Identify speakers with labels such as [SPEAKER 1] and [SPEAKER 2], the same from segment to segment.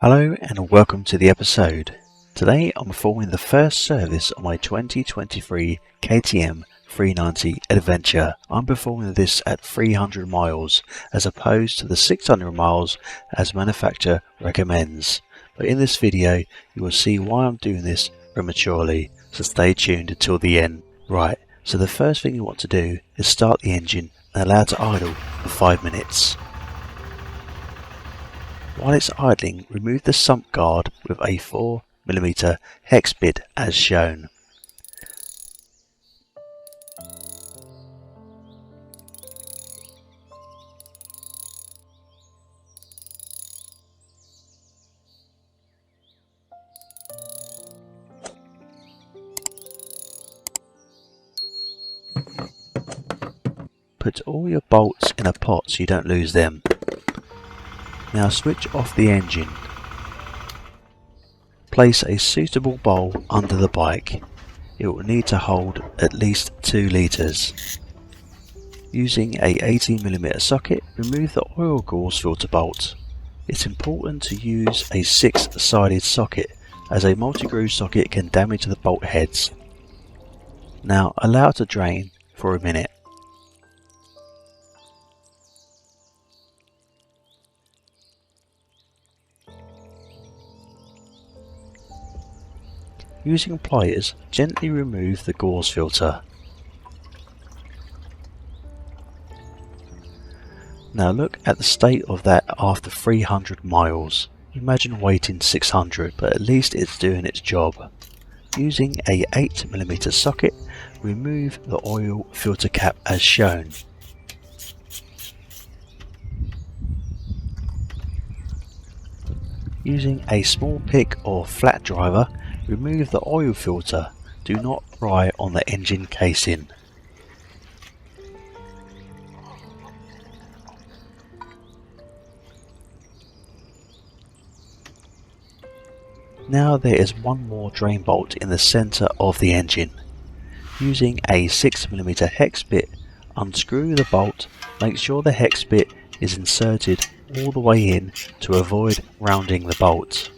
[SPEAKER 1] Hello and welcome to the episode. Today I'm performing the first service on my 2023 KTM 390 Adventure. I'm performing this at 300 miles as opposed to the 600 miles as manufacturer recommends. But in this video you will see why I'm doing this prematurely, so stay tuned until the end. Right, so the first thing you want to do is start the engine and allow it to idle for 5 minutes. While it's idling, remove the sump guard with a 4mm hex bit as shown. Put all your bolts in a pot so you don't lose them. Now switch off the engine. Place a suitable bowl under the bike. It will need to hold at least 2 litres. Using a 18mm socket, remove the oil gauze filter bolt. It's important to use a 6-sided socket as a multi-groove socket can damage the bolt heads. Now allow it to drain for a minute. Using pliers, gently remove the gauze filter. Now look at the state of that after 300 miles. Imagine waiting 600, but at least it's doing its job. Using a 8mm socket, remove the oil filter cap as shown. Using a small pick or flat driver, remove the oil filter. Do not pry on the engine casing. Now there is one more drain bolt in the centre of the engine. Using a 6mm hex bit, unscrew the bolt. Make sure the hex bit is inserted all the way in to avoid rounding the bolt.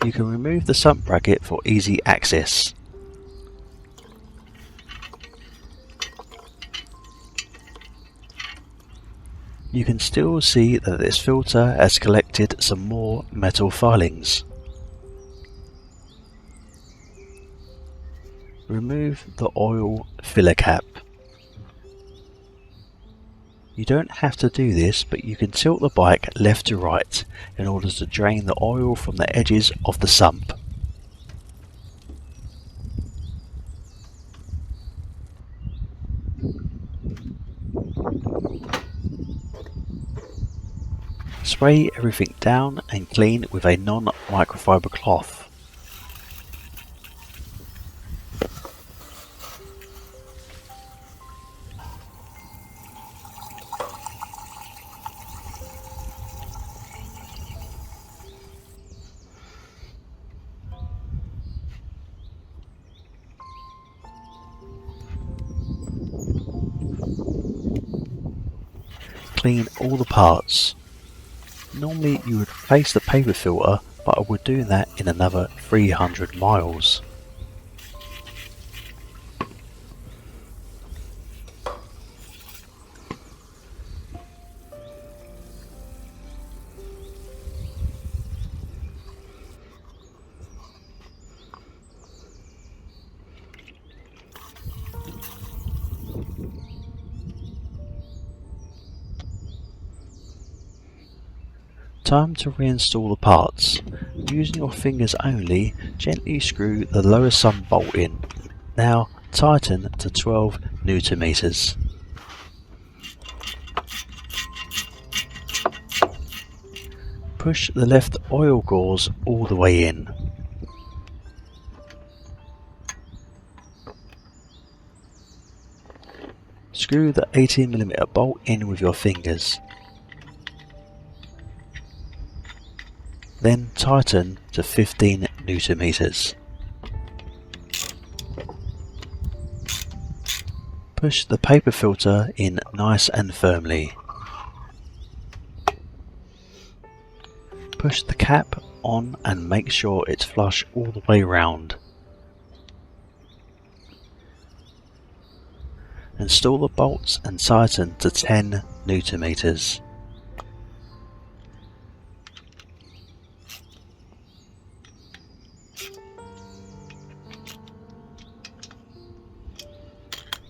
[SPEAKER 1] You can remove the sump bracket for easy access. You can still see that this filter has collected some more metal filings. Remove the oil filler cap. You don't have to do this, but you can tilt the bike left to right in order to drain the oil from the edges of the sump. Spray everything down and clean with a non-microfiber cloth. Clean all the parts. Normally you would replace the paper filter, but I would do that in another 300 miles. Time to reinstall the parts. Using your fingers only, gently screw the lower sump bolt in. Now tighten to 12 Nm. Push the left oil gauze all the way in. Screw the 18mm bolt in with your fingers. Then tighten to 15 Nm. Push the paper filter in nice and firmly. Push the cap on and make sure it's flush all the way round. Install the bolts and tighten to 10 Newton meters.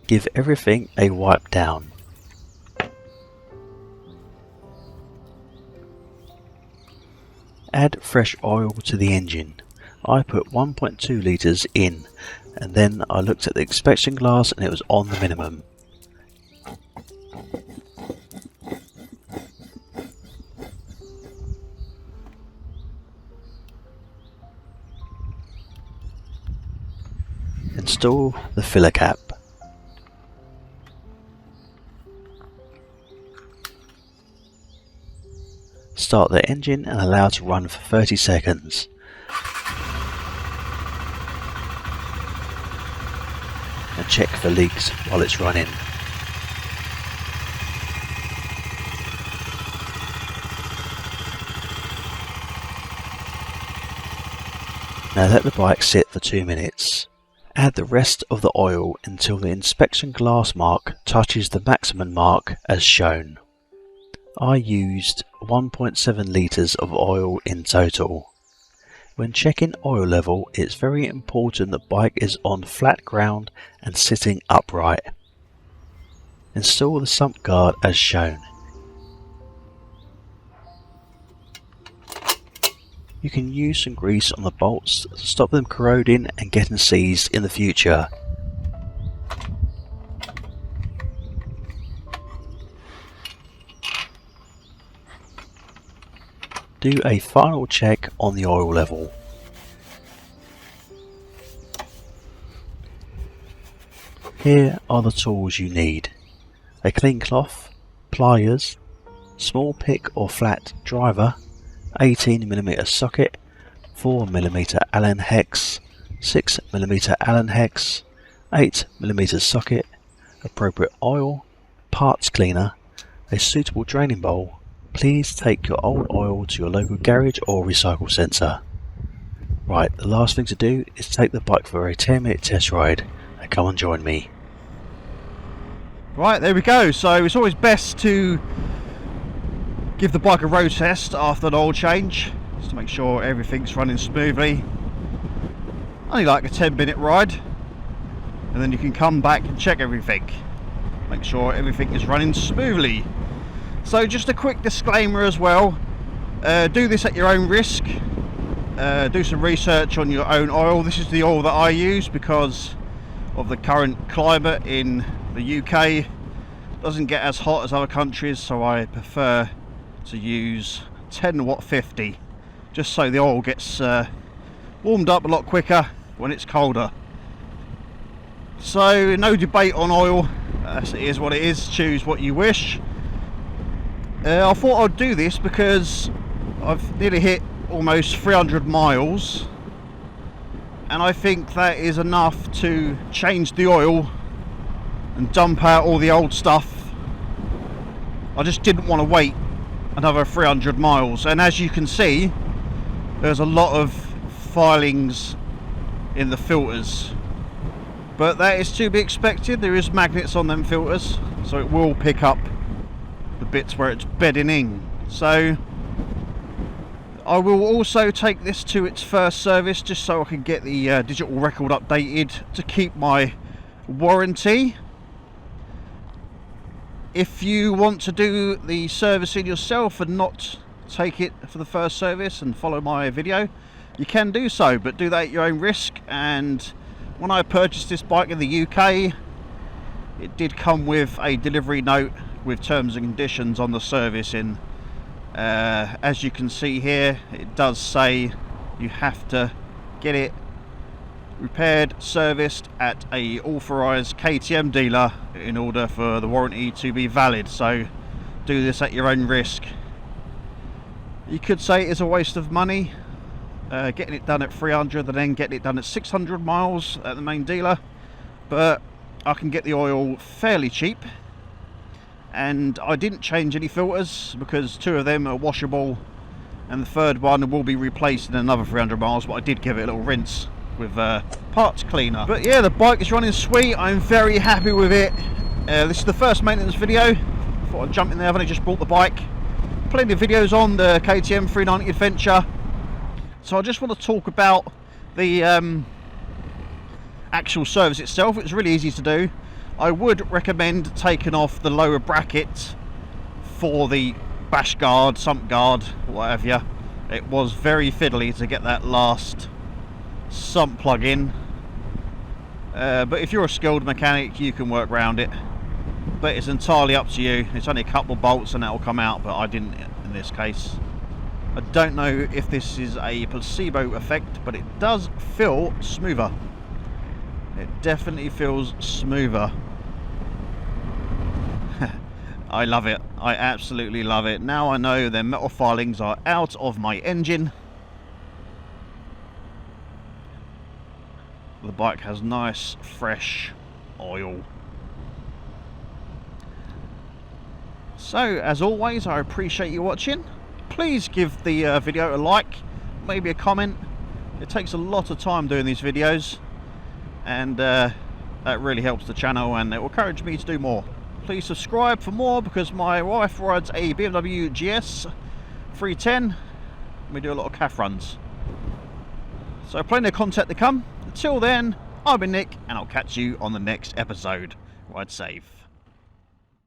[SPEAKER 1] Give everything a wipe down. Add fresh oil to the engine. I put 1.2 litres in, and then I looked at the inspection glass and it was on the minimum. Install the filler cap. Start the engine and allow it to run for 30 seconds. And check for leaks while it's running. Now let the bike sit for 2 minutes. Add the rest of the oil until the inspection glass mark touches the maximum mark as shown. I used 1.7 litres of oil in total. When checking oil level, it's very important the bike is on flat ground and sitting upright. Install the sump guard as shown. You can use some grease on the bolts to stop them corroding and getting seized in the future. Do a final check on the oil level. Here are the tools you need: a clean cloth, pliers, small pick or flat driver, 18mm socket, 4mm Allen hex, 6mm Allen hex, 8mm socket, appropriate oil, parts cleaner, a suitable draining bowl. Please take your old oil to your local garage or recycle centre. Right, the last thing to do is take the bike for a 10-minute test ride, and come and join me.
[SPEAKER 2] Right, there we go. So it's always best to give the bike a road test after an oil change, just to make sure everything's running smoothly. Only like a 10-minute ride, and then you can come back and check everything, make sure everything is running smoothly. So just a quick disclaimer as well, do this at your own risk, do some research on your own oil. This is the oil that I use because of the current climate in the UK. It doesn't get as hot as other countries, so I prefer to use 10 watt 50, just so the oil gets warmed up a lot quicker when it's colder. So no debate on oil, it is what it is, choose what you wish. I thought I'd do this because I've nearly hit almost 300 miles, and I think that is enough to change the oil and dump out all the old stuff. I just didn't want to wait another 300 miles, and as you can see, there's a lot of filings in the filters, but that is to be expected. There is magnets on them filters, so it will pick up the bits where it's bedding in. So I will also take this to its first service, just so I can get the digital record updated to keep my warranty. If you want to do the servicing yourself and not take it for the first service and follow my video, you can do so, but do that at your own risk. And when I purchased this bike in the UK, it did come with a delivery note with terms and conditions on the servicing. As you can see here, it does say you have to get it repaired, serviced at a authorised KTM dealer in order for the warranty to be valid. So do this at your own risk. You could say it is a waste of money, getting it done at 300 and then getting it done at 600 miles at the main dealer, but I can get the oil fairly cheap. And I didn't change any filters because 2 of them are washable and the third one will be replaced in another 300 miles, but I did give it a little rinse with parts cleaner. But yeah, the bike is running sweet. I'm very happy with it. This is the first maintenance video. Thought I'd jump in there. I've only just bought the bike. Plenty of videos on the KTM 390 Adventure. So I just want to talk about the actual service itself. It's really easy to do. I would recommend taking off the lower bracket for the bash guard, sump guard, whatever. It was very fiddly to get that last sump plug in, but if you're a skilled mechanic you can work around it, but it's entirely up to you. It's only a couple of bolts and that will come out, but I didn't in this case. I don't know if this is a placebo effect, but it does feel smoother. It definitely feels smoother. I love it. I absolutely love it. Now I know the metal filings are out of my engine. The bike has nice fresh oil. So as always, I appreciate you watching. Please give the video a like, maybe a comment. It takes a lot of time doing these videos, and that really helps the channel, and it will encourage me to do more. Please subscribe for more, because my wife rides a BMW GS 310. We do a lot of calf runs. So plenty of content to come. Until then, I've been Nick, and I'll catch you on the next episode. Ride safe.